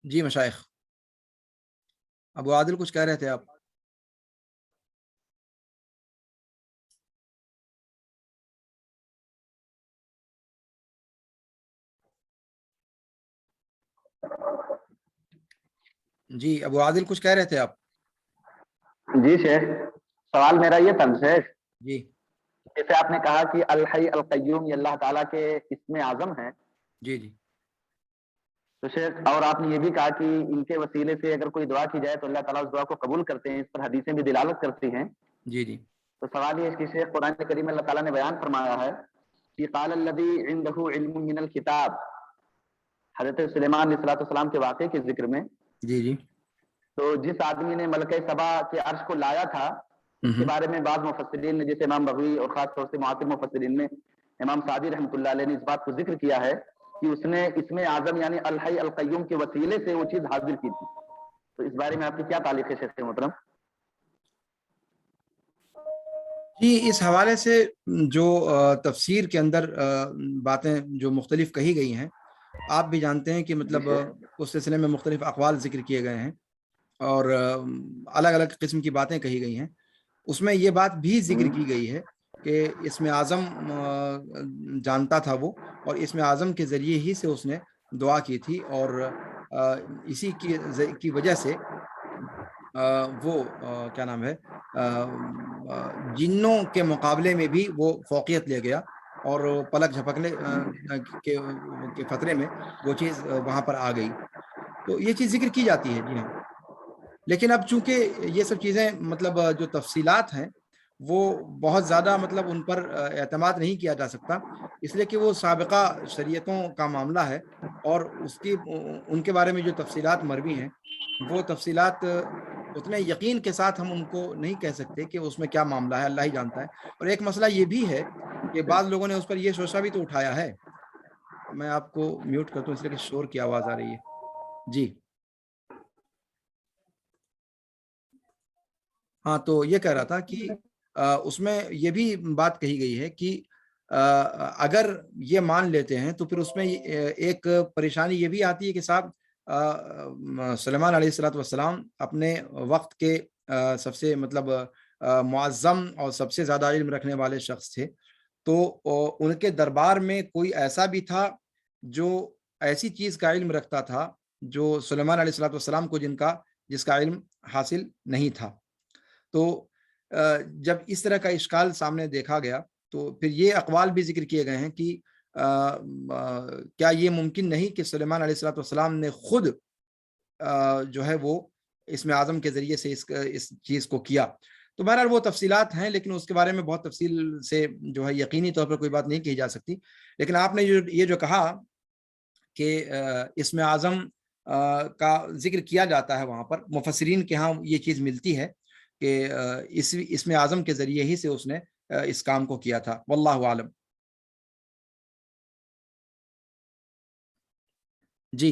جی مشائخ، ابو عادل کچھ کہہ رہے تھے آپ؟ جی ابو عادل کچھ کہہ رہے تھے آپ؟ جی شیخ، سوال میرا یہ تھا شیخ، جی جیسے آپ نے کہا کہ الحی القیوم یہ اللہ تعالیٰ کے اسم اعظم ہیں، جی جی تو شیخ اور آپ نے یہ بھی کہا کہ ان کے وسیلے سے اگر کوئی دعا کی جائے تو اللہ تعالیٰ اس دعا کو قبول کرتے ہیں، اس پر حدیثیں بھی دلالت کرتی ہیں۔ جی جی تو سوال یہ ہے کہ شیخ قرآن کریم میں اللہ تعالیٰ نے بیان فرمایا ہے کہ قال الذی عنده علم من الکتاب، حضرت سلیمان علیہ الصلوۃ والسلام کے واقعے کے ذکر میں، جی جی تو جس آدمی نے ملکہ سبا کے عرش کو لایا تھا، اس کے بارے میں بعض مفسرین نے جیسے امام بغوی اور خاص طور سے معاصر مفسرین میں امام سعدی رحمۃ اللہ علیہ نے اس بات کو ذکر کیا ہے کہ اس نے اسم اعظم یعنی الحی القیوم کے وسیلے سے وہ چیز حاصل کی تھی۔ تو اس بارے میں آپ کی کیا تعلیق ہے شیخ محترم؟ جی اس حوالے سے جو تفسیر کے اندر باتیں جو مختلف کہی گئی ہیں، آپ بھی جانتے ہیں کہ مطلب اس سلسلے میں مختلف اقوال ذکر کیے گئے ہیں اور الگ الگ قسم کی باتیں کہی گئی ہیں۔ اس میں یہ بات بھی ذکر کی گئی ہے کہ اسم اعظم جانتا تھا وہ، اور اسم اعظم کے ذریعے ہی سے اس نے دعا کی تھی، اور اسی کی وجہ سے وہ کیا نام ہے جنوں کے مقابلے میں بھی وہ فوقیت لے گیا، اور پلک جھپکنے کے فترے میں وہ چیز وہاں پر آ گئی۔ تو یہ چیز ذکر کی جاتی ہے، جی ہاں۔ لیکن اب چونکہ یہ سب چیزیں مطلب جو تفصیلات ہیں وہ بہت زیادہ مطلب ان پر اعتماد نہیں کیا جا سکتا، اس لیے کہ وہ سابقہ شریعتوں کا معاملہ ہے، اور ان کے بارے میں جو تفصیلات مروی ہیں وہ تفصیلات اتنے یقین کے ساتھ ہم ان کو نہیں کہہ سکتے کہ اس میں کیا معاملہ ہے، اللہ ہی جانتا ہے۔ اور ایک مسئلہ یہ بھی ہے کہ بعض لوگوں نے اس پر یہ شوشہ بھی تو اٹھایا ہے۔ میں آپ کو میوٹ کرتا ہوں اس لیے کہ شور کی آواز آ رہی ہے۔ جی ہاں، تو یہ کہہ رہا تھا کہ اس میں یہ بھی بات کہی گئی ہے کہ اگر یہ مان لیتے ہیں تو پھر اس میں ایک پریشانی یہ بھی آتی ہے کہ صاحب سلیمان علیہ الصلوۃ والسلام اپنے وقت کے سب سے مطلب معظم اور سب سے زیادہ علم رکھنے والے شخص تھے، تو ان کے دربار میں کوئی ایسا بھی تھا جو ایسی چیز کا علم رکھتا تھا جو سلیمان علیہ الصلوۃ والسلام کو جس کا علم حاصل نہیں تھا۔ تو جب اس طرح کا اشکال سامنے دیکھا گیا تو پھر یہ اقوال بھی ذکر کیے گئے ہیں کہ کیا یہ ممکن نہیں کہ سلیمان علیہ الصلوۃ والسلام نے خود جو ہے وہ اسم اعظم کے ذریعے سے اس چیز کو کیا۔ تو بہرحال وہ تفصیلات ہیں، لیکن اس کے بارے میں بہت تفصیل سے جو ہے یقینی طور پر کوئی بات نہیں کہی جا سکتی۔ لیکن آپ نے یہ جو کہا کہ اسم اعظم کا ذکر کیا جاتا ہے وہاں پر، مفسرین کے ہاں یہ چیز ملتی ہے کہ اسم اعظم کے ذریعے ہی سے اس نے اس کام کو کیا تھا، واللہ عالم۔ جی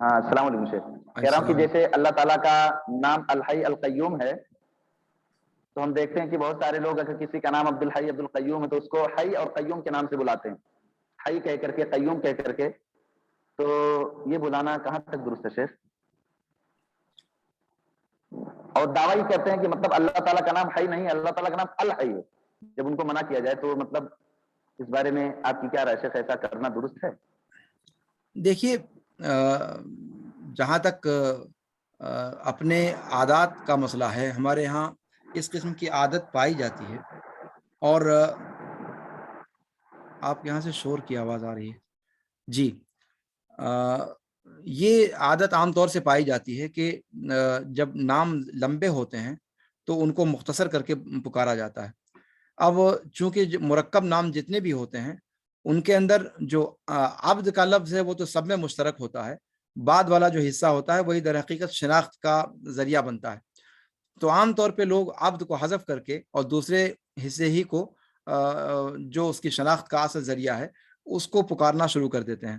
ہاں السلام علیکم شیخ، کہہ رہا ہوں کہ جیسے اللہ تعالیٰ کا نام الحی القیوم ہے، تو ہم دیکھتے ہیں کہ بہت سارے لوگ اگر کسی کا نام عبد الحی عبد القیوم ہے تو اس کو حی اور قیوم کے نام سے بلاتے ہیں، حی کہہ کر کے قیوم کہہ کر کے، تو یہ بلانا کہاں تک درست ہے شیخ؟ اور دعویٰ یہ کرتے ہیں کہ مطلب اللہ تعالیٰ کا نام حی نہیں ہے، اللہ تعالیٰ کا نام الحی ہے، جب ان کو منع کیا جائے تو مطلب اس بارے میں آپ کی کیا رائے شیخ، ایسا کرنا درست ہے؟ دیکھیے جہاں تک اپنے عادات کا مسئلہ ہے، ہمارے ہاں اس قسم کی عادت پائی جاتی ہے، اور آپ یہاں سے شور کی آواز آ رہی ہے۔ جی یہ عادت عام طور سے پائی جاتی ہے کہ جب نام لمبے ہوتے ہیں تو ان کو مختصر کر کے پکارا جاتا ہے۔ اب چونکہ مرکب نام جتنے بھی ہوتے ہیں ان کے اندر جو عبد کا لفظ ہے وہ تو سب میں مشترک ہوتا ہے، بعد والا جو حصہ ہوتا ہے وہی در حقیقت شناخت کا ذریعہ بنتا ہے۔ تو عام طور پہ لوگ عبد کو حذف کر کے اور دوسرے حصے ہی کو جو اس کی شناخت کا اصل ذریعہ ہے اس کو پکارنا شروع کر دیتے ہیں۔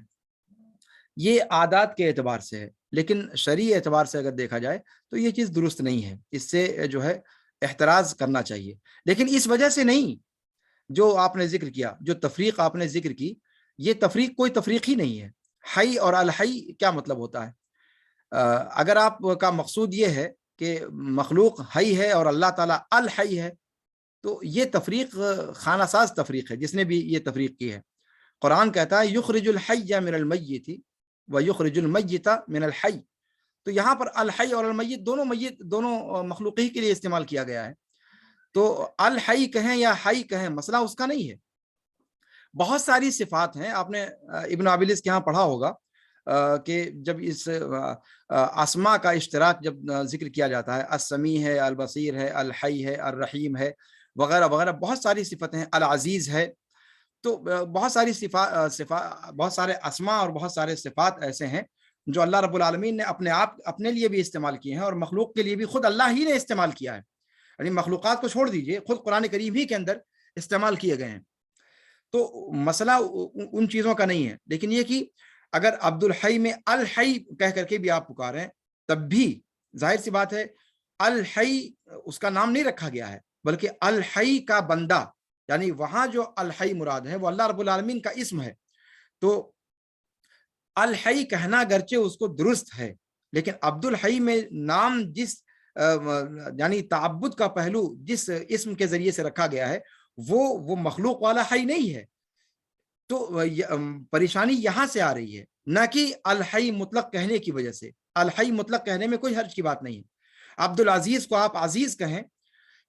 یہ عادات کے اعتبار سے ہے، لیکن شرعی اعتبار سے اگر دیکھا جائے تو یہ چیز درست نہیں ہے، اس سے جو ہے احتراز کرنا چاہیے، لیکن اس وجہ سے نہیں جو آپ نے ذکر کیا، جو تفریق آپ نے ذکر کی، یہ تفریق کوئی تفریق ہی نہیں ہے. حی اور الحی کیا مطلب ہوتا ہے؟ اگر آپ کا مقصود یہ ہے کہ مخلوق حی ہے اور اللہ تعالیٰ الحی ہے، تو یہ تفریق خانہ ساز تفریق ہے جس نے بھی یہ تفریق کی ہے. قرآن کہتا ہے یخرج الحی من المیت و یخرج المیت من الحی. تو یہاں پر الحی اور المیت دونوں مخلوقی کے لیے استعمال کیا گیا ہے. تو الحی کہیں یا حی کہیں مسئلہ اس کا نہیں ہے. بہت ساری صفات ہیں. آپ نے ابن ابیلس کے ہاں پڑھا ہوگا کہ جب اس اسماء کا اشتراک جب ذکر کیا جاتا ہے، السمیع ہے، البصیر ہے، الحی ہے، الرحیم ہے، وغیرہ وغیرہ، بہت ساری صفتیں ہیں، العزیز ہے. تو بہت ساری بہت سارے اسماء اور بہت سارے صفات ایسے ہیں جو اللہ رب العالمین نے اپنے لیے بھی استعمال کیے ہیں اور مخلوق کے لیے بھی خود اللہ ہی نے استعمال کیا ہے. یعنی مخلوقات کو چھوڑ دیجئے، خود قرآن کریم ہی کے اندر استعمال کیے گئے ہیں. تو مسئلہ ان چیزوں کا نہیں ہے، لیکن یہ کہ اگر عبد الحی میں الحی کہہ کر کے بھی آپ پکاریں، تب بھی ظاہر سی بات ہے الحی اس کا نام نہیں رکھا گیا ہے، بلکہ الحی کا بندہ، یعنی وہاں جو الحی مراد ہے وہ اللہ رب العالمین کا اسم ہے. تو الحی کہنا گرچہ اس کو درست ہے، لیکن عبد الحی میں نام جس یعنی تعبد کا پہلو جس اسم کے ذریعے سے رکھا گیا ہے وہ مخلوق والا حی نہیں ہے. تو پریشانی یہاں سے آ رہی ہے، نہ کہ الحی مطلق کہنے کی وجہ سے. الحی مطلق کہنے میں کوئی حرج کی بات نہیں ہے. عبد العزیز کو آپ عزیز کہیں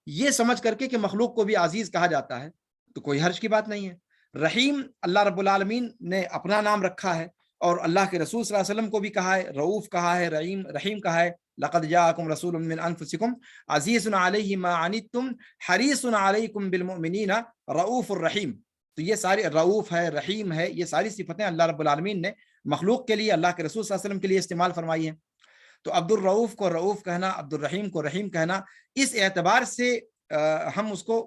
یہ سمجھ کر کے کہ مخلوق کو بھی عزیز کہا جاتا ہے تو کوئی حرج کی بات نہیں ہے. رحیم اللہ رب العالمین نے اپنا نام رکھا ہے اور اللہ کے رسول صلی اللہ علیہ وسلم کو بھی کہا ہے، رؤوف کہا ہے، رحیم کہا ہے. لقد جاءکم رسول من انفسکم عزیز علیہ ما عنتم حریص علیکم بالمؤمنین رؤوف الرحیم. تو یہ ساری رؤوف ہے، رحیم ہے، یہ ساری صفتیں اللہ رب العالمین نے مخلوق کے لیے، اللہ کے رسول صلی اللہ علیہ وسلم کے لیے استعمال فرمائی ہیں. تو عبد الرؤوف کو رؤوف کہنا، عبد الرحیم کو رحیم کہنا، اس اعتبار سے ہم اس کو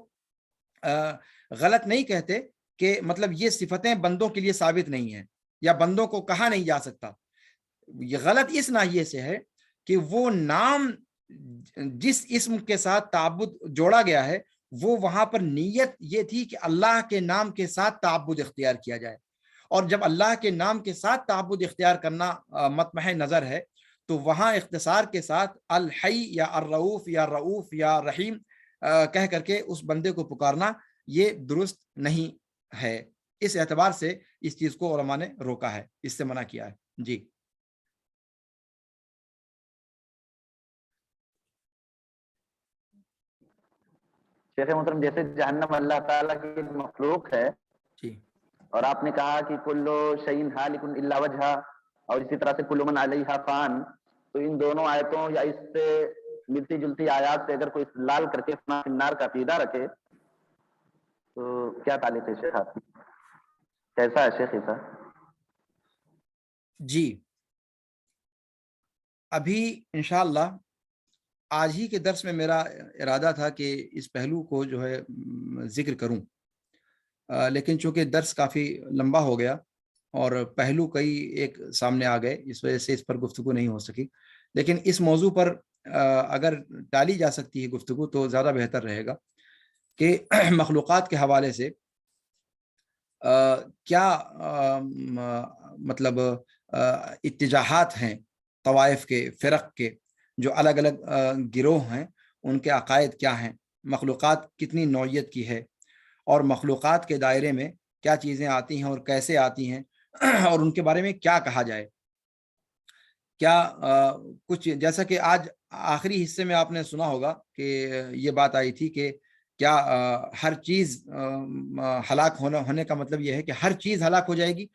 غلط نہیں کہتے کہ مطلب یہ صفتیں بندوں کے لیے ثابت نہیں ہیں یا بندوں کو کہا نہیں جا سکتا. یہ غلط اس ناحیے سے ہے کہ وہ نام جس اسم کے ساتھ تعبد جوڑا گیا ہے وہ وہاں پر نیت یہ تھی کہ اللہ کے نام کے ساتھ تعبد اختیار کیا جائے، اور جب اللہ کے نام کے ساتھ تعبد اختیار کرنا مطمح نظر ہے تو وہاں اختصار کے ساتھ الحی یا الرؤوف یا رؤوف یا رحیم کہہ کر کے اس بندے کو پکارنا یہ درست نہیں ہے. اس اعتبار سے اس چیز کو علماء نے روکا ہے، اس سے منع کیا ہے. جی شیخ محترم، جیسے جہنم اللہ تعالیٰ کی مخلوق ہے جی، اور آپ نے کہا کہ کلو شیء ہالک الا وجہہ، اور اسی طرح سے کل من علیہا فان، تو ان دونوں آیتوں یا اس سے ملتی جلتی آیات سے اگر کوئی استدلال کر کے النار کا عقیدہ رکھے تو کیا تعلق ہے شیخ آپ کی؟ کیسا ہے شیخ ایسا؟ جی ابھی انشاءاللہ آج ہی کے درس میں میرا ارادہ تھا کہ اس پہلو کو جو ہے ذکر کروں، لیکن چونکہ درس کافی لمبا ہو گیا اور پہلو کئی ایک سامنے آ گئے، اس وجہ سے اس پر گفتگو نہیں ہو سکی. لیکن اس موضوع پر اگر ٹالی جا سکتی ہے گفتگو تو زیادہ بہتر رہے گا کہ مخلوقات کے حوالے سے کیا مطلب اتجاہات ہیں طوائف کے، فرق کے، جو الگ الگ گروہ ہیں، ان کے عقائد کیا ہیں، مخلوقات کتنی نوعیت کی ہے، اور مخلوقات کے دائرے میں کیا چیزیں آتی ہیں اور کیسے آتی ہیں، اور ان کے بارے میں کیا کہا جائے. کیا کچھ جیسا کہ آج آخری حصے میں آپ نے سنا ہوگا کہ یہ بات آئی تھی کہ کیا ہر چیز ہلاک ہونے کا مطلب یہ ہے کہ ہر چیز ہلاک ہو جائے گی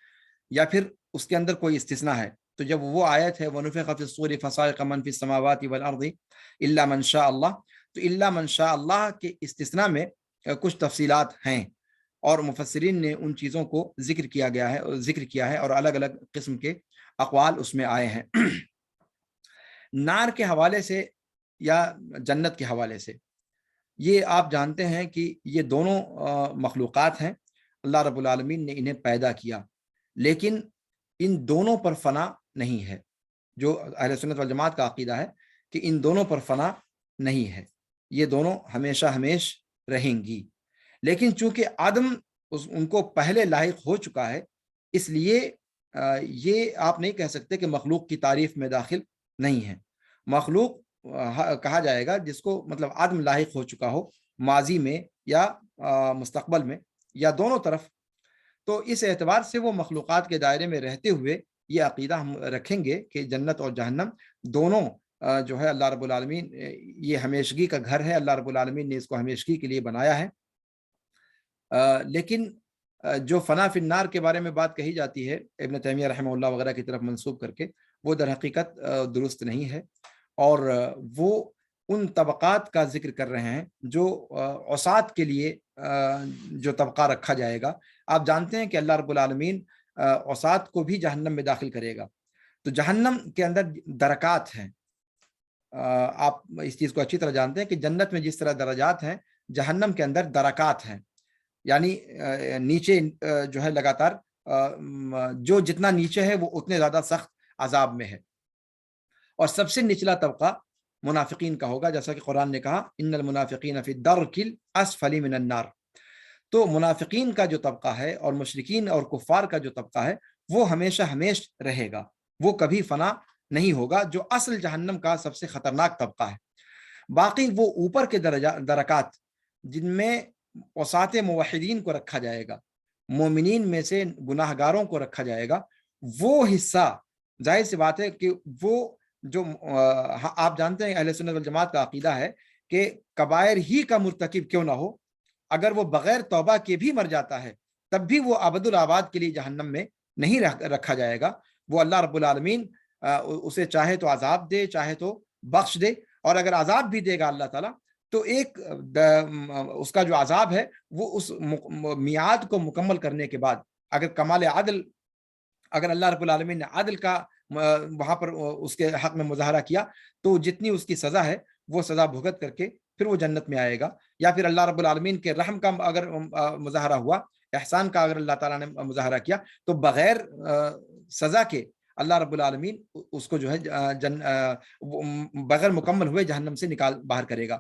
یا پھر اس کے اندر کوئی استثناء ہے. تو جب وہ آیت ہے وَنُفِخَ فِي الصُّورِ فَصَعِقَ مَن فِي السَّمَاوَاتِ وَالْأَرْضِ إِلَّا مَن شَاءَ اللَّهُ، تو إِلَّا مَن شَاءَ اللَّهُ کے استثناء میں کچھ تفصیلات ہیں اور مفسرین نے ان چیزوں کو ذکر کیا ہے اور الگ الگ قسم کے اقوال اس میں آئے ہیں. نار کے حوالے سے یا جنت کے حوالے سے یہ آپ جانتے ہیں کہ یہ دونوں مخلوقات ہیں، اللہ رب العالمین نے انہیں پیدا کیا، لیکن ان دونوں پر فنا نہیں ہے. جو اہل سنت والجماعت کا عقیدہ ہے کہ ان دونوں پر فنا نہیں ہے، یہ دونوں ہمیشہ ہمیش رہیں گی. لیکن چونکہ آدم ان کو پہلے لاحق ہو چکا ہے، اس لیے یہ آپ نہیں کہہ سکتے کہ مخلوق کی تعریف میں داخل نہیں ہے۔ مخلوق کہا جائے گا جس کو مطلب آدم لاحق ہو چکا ہو، ماضی میں یا مستقبل میں یا دونوں طرف۔ تو اس اعتبار سے وہ مخلوقات کے دائرے میں رہتے ہوئے یہ عقیدہ ہم رکھیں گے کہ جنت اور جہنم دونوں جو ہے اللہ رب العالمین، یہ ہمیشگی کا گھر ہے، اللہ رب العالمین نے اس کو ہمیشگی کے لیے بنایا ہے۔ لیکن جو فنا فی النار کے بارے میں بات کہی جاتی ہے ابن تیمیہ رحمہ اللہ وغیرہ کی طرف منسوب کر کے، وہ در حقیقت درست نہیں ہے، اور وہ ان طبقات کا ذکر کر رہے ہیں جو عصات کے لیے جو طبقہ رکھا جائے گا۔ آپ جانتے ہیں کہ اللہ رب العالمین عصات کو بھی جہنم میں داخل کرے گا، تو جہنم کے اندر درکات ہیں۔ آپ اس چیز کو اچھی طرح جانتے ہیں کہ جنت میں جس طرح درجات ہیں، جہنم کے اندر درکات ہیں، یعنی نیچے جو ہے لگاتار جو جتنا نیچے ہے وہ اتنے زیادہ سخت عذاب میں ہے، اور سب سے نچلا طبقہ منافقین کا ہوگا، جیسا کہ قرآن نے کہا ان المنافقین فی الدرک الاسفل من النار۔ تو منافقین کا جو طبقہ ہے اور مشرکین اور کفار کا جو طبقہ ہے وہ ہمیشہ ہمیش رہے گا، وہ کبھی فنا نہیں ہوگا، جو اصل جہنم کا سب سے خطرناک طبقہ ہے۔ باقی وہ اوپر کے درکات جن میں عصات موحدین کو رکھا جائے گا، مومنین میں سے گناہ گاروں کو رکھا جائے گا، وہ حصہ ظاہر سی بات ہے کہ وہ جو آپ جانتے ہیں اہل سنت والجماعت کا عقیدہ ہے کہ کبائر ہی کا مرتکب کیوں نہ ہو، اگر وہ بغیر توبہ کے بھی مر جاتا ہے تب بھی وہ ابد الآباد کے لیے جہنم میں نہیں رکھا جائے گا۔ وہ اللہ رب العالمین اسے چاہے تو عذاب دے، چاہے تو بخش دے، اور اگر عذاب بھی دے گا اللہ تعالیٰ تو ایک اس کا جو عذاب ہے وہ اس میعاد کو مکمل کرنے کے بعد، اگر کمال عدل، اگر اللہ رب العالمین نے عدل کا وہاں پر اس کے حق میں مظاہرہ کیا تو جتنی اس کی سزا ہے وہ سزا بھگت کر کے پھر وہ جنت میں آئے گا، یا پھر اللہ رب العالمین کے رحم کا اگر مظاہرہ ہوا، احسان کا اگر اللہ تعالیٰ نے مظاہرہ کیا تو بغیر سزا کے اللہ رب العالمین اس کو جو ہے بغیر مکمل ہوئے جہنم سے باہر کرے گا۔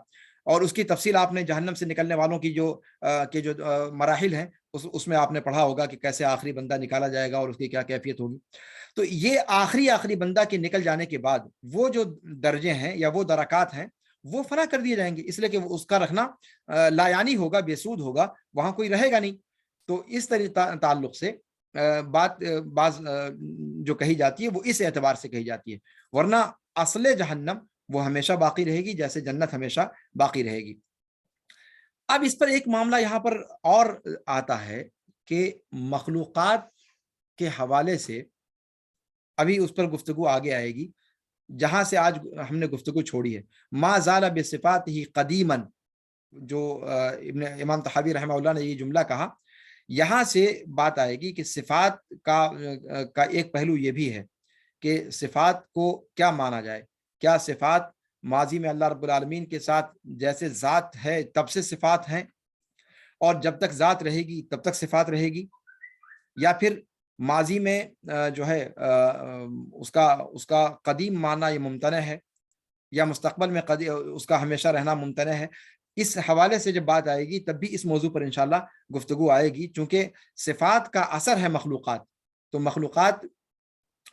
اور اس کی تفصیل آپ نے جہنم سے نکلنے والوں کی جو مراحل ہیں اس میں آپ نے پڑھا ہوگا کہ کیسے آخری بندہ نکالا جائے گا اور اس کی کیا کیفیت ہوگی۔ تو یہ آخری بندہ کے نکل جانے کے بعد وہ جو درجے ہیں یا وہ درکات ہیں وہ فنا کر دیے جائیں گے، اس لیے کہ اس کا رکھنا لا یعنی ہوگا، بے سود ہوگا، وہاں کوئی رہے گا نہیں۔ تو اس تعلق سے بعض جو کہی جاتی ہے وہ اس اعتبار سے کہی جاتی ہے، ورنہ اصل جہنم وہ ہمیشہ باقی رہے گی جیسے جنت ہمیشہ باقی رہے گی۔ اب اس پر ایک معاملہ یہاں پر اور آتا ہے کہ مخلوقات کے حوالے سے ابھی اس پر گفتگو آگے آئے گی جہاں سے آج ہم نے گفتگو چھوڑی ہے، ما زال بصفات ہی قدیما، جو امام طحاوی رحمہ اللہ نے یہ جملہ کہا، یہاں سے بات آئے گی کہ صفات کا ایک پہلو یہ بھی ہے کہ صفات کو کیا مانا جائے، کیا صفات ماضی میں اللہ رب العالمین کے ساتھ جیسے ذات ہے تب سے صفات ہیں اور جب تک ذات رہے گی تب تک صفات رہے گی، یا پھر ماضی میں جو ہے اس کا قدیم معنی یہ ممتنع ہے، یا مستقبل میں اس کا ہمیشہ رہنا ممتنع ہے۔ اس حوالے سے جب بات آئے گی تب بھی اس موضوع پر انشاءاللہ گفتگو آئے گی، چونکہ صفات کا اثر ہے مخلوقات، تو مخلوقات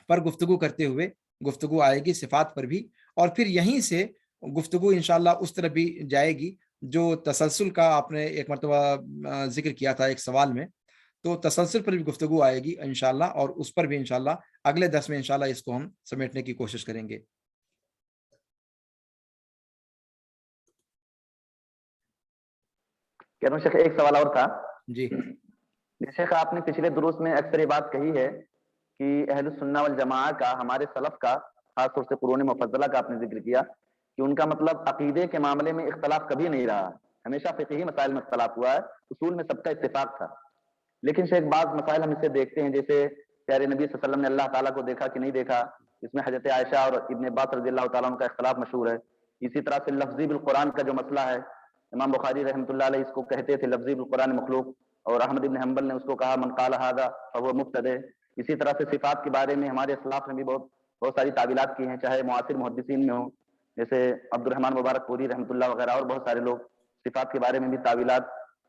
پر گفتگو کرتے ہوئے گفتگو آئے گی صفات پر بھی، اور پھر یہیں سے گفتگو انشاءاللہ اس طرح بھی جائے گی جو تسلسل کا آپ نے ایک مرتبہ ذکر کیا تھا ایک سوال میں، تو تسلسل پر بھی گفتگو آئے گی انشاءاللہ، اور اس پر بھی انشاءاللہ اگلے درس میں انشاءاللہ اس کو ہم سمیٹنے کی کوشش کریں گے۔ شیخ ایک سوال اور تھا جی شیخ، آپ نے پچھلے دروس میں اکثر یہ بات کہی ہے کہ اہل السنہ والجماعہ کا، ہمارے سلف کا، خاص طور سے قرون مفضلہ کا آپ نے ذکر کیا کہ ان کا مطلب عقیدے کے معاملے میں اختلاف کبھی نہیں رہا، ہمیشہ فقہی مسائل میں اختلاف ہوا ہے، اصول میں سب کا اتفاق تھا۔ لیکن شیخ بعض مسائل ہم اسے دیکھتے ہیں، جیسے پیارے نبی صلی اللہ علیہ وسلم نے اللہ تعالیٰ کو دیکھا کہ نہیں دیکھا، اس میں حضرت عائشہ اور ابن عباس رضی اللہ تعالیٰ عنہ کا اختلاف مشہور ہے۔ اسی طرح سے لفظی بالقرآن کا جو مسئلہ ہے، امام بخاری رحمۃ اللہ علیہ اس کو کہتے تھے لفظی بالقرآن مخلوق، اور احمد بن حنبل نے اس کو کہا من قال ھذا فهو مبتدع۔ اسی طرح سے صفات کے بارے میں ہمارے اسلاف نے بھی بہت ساری تعویلات کی ہیں، چاہے معاصر محدثین میں ہوں جیسے عبد الرحمن مبارک پوری رحمۃ اللہ وغیرہ، اور بہت سارے لوگ صفات کے بارے میں بھی تعویلات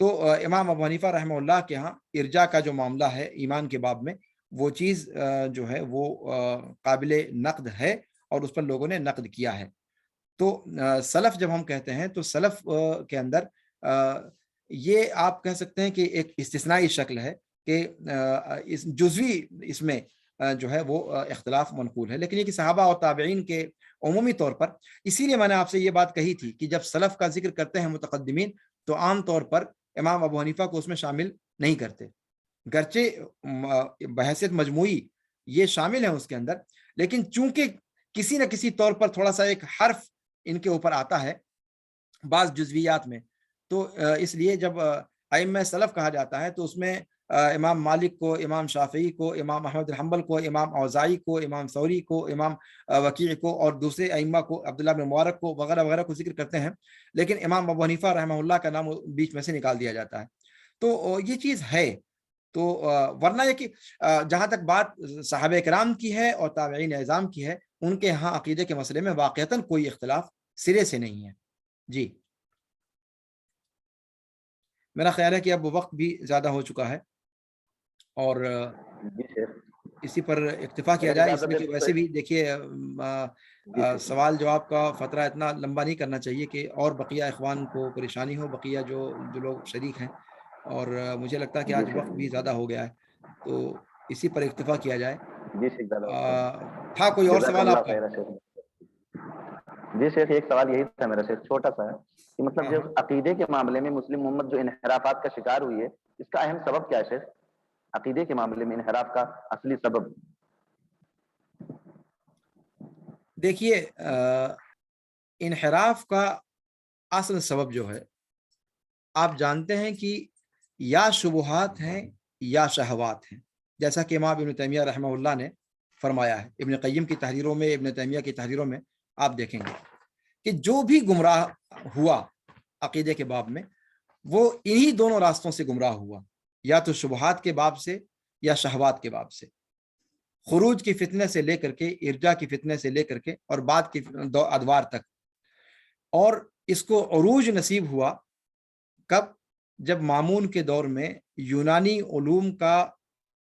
تو امام ابو حنیفہ رحمہ اللہ کے ہاں ارجا کا جو معاملہ ہے ایمان کے باب میں، وہ چیز جو ہے وہ قابل نقد ہے اور اس پر لوگوں نے نقد کیا ہے۔ تو سلف جب ہم کہتے ہیں تو سلف کے اندر یہ آپ کہہ سکتے ہیں کہ ایک استثنائی شکل ہے کہ اس جزوی اس میں جو ہے وہ اختلاف منقول ہے، لیکن یہ کہ صحابہ اور تابعین کے عمومی طور پر، اسی لیے میں نے آپ سے یہ بات کہی تھی کہ جب سلف کا ذکر کرتے ہیں متقدمین تو عام طور پر امام ابو حنیفہ کو اس میں شامل نہیں کرتے، گرچہ بحیثیت مجموعی یہ شامل ہیں اس کے اندر، لیکن چونکہ کسی نہ کسی طور پر تھوڑا سا ایک حرف ان کے اوپر آتا ہے بعض جزویات میں، تو اس لیے جب ائمہ سلف کہا جاتا ہے تو اس میں امام مالک کو، امام شافعی کو، امام احمد بن حنبل کو، امام اوزاعی کو، امام ثوری کو، امام وکیع کو اور دوسرے ائمہ کو، عبداللہ بن مبارک کو وغیرہ وغیرہ کو ذکر کرتے ہیں، لیکن امام ابو حنیفہ رحمہ اللہ کا نام بیچ میں سے نکال دیا جاتا ہے۔ تو یہ چیز ہے۔ تو ورنہ یہ کہ جہاں تک بات صحابہ کرام کی ہے اور تابعین اعظام کی ہے، ان کے ہاں عقیدے کے مسئلے میں واقعتاً کوئی اختلاف سرے سے نہیں ہے۔ جی، میرا خیال ہے کہ اب وقت بھی زیادہ ہو چکا ہے اور اسی پر اکتفا کیا جائے، اس میں کہ ویسے بھی دیکھیے سوال جواب کا فترہ اتنا لمبا نہیں کرنا چاہیے کہ اور بقیہ اخوان کو پریشانی ہو، بقیہ جو لوگ شریک ہیں، اور مجھے لگتا ہے کہ آج وقت بھی زیادہ ہو گیا ہے، تو اسی پر اکتفا کیا جائے۔ تھا کوئی اور سوال آپ کا؟ جی شیخ، ایک سوال یہی تھا میرا شیخ، چھوٹا سا ہے کہ مطلب جو عقیدے کے معاملے میں مسلم امت جو انحرافات کا شکار ہوئی ہے، اس کا اہم سبب کیا ہے شیخ؟ عقیدے کے معاملے میں انحراف کا اصلی سبب؟ دیکھیے انحراف کا اصل سبب جو ہے آپ جانتے ہیں کہ یا شبہات ہیں یا شہوات ہیں، جیسا کہ امام ابن تیمیہ رحمہ اللہ نے فرمایا ہے، ابن قیم کی تحریروں میں، ابن تیمیہ کی تحریروں میں آپ دیکھیں گے کہ جو بھی گمراہ ہوا عقیدے کے باب میں وہ انہی دونوں راستوں سے گمراہ ہوا، یا تو شبہات کے باب سے یا شہوات کے باب سے، خروج کی فتنے سے لے کر کے، ارجا کی فتنے سے لے کر کے اور بعد کی ادوار تک۔ اور اس کو عروج نصیب ہوا کب؟ جب مامون کے دور میں یونانی علوم کا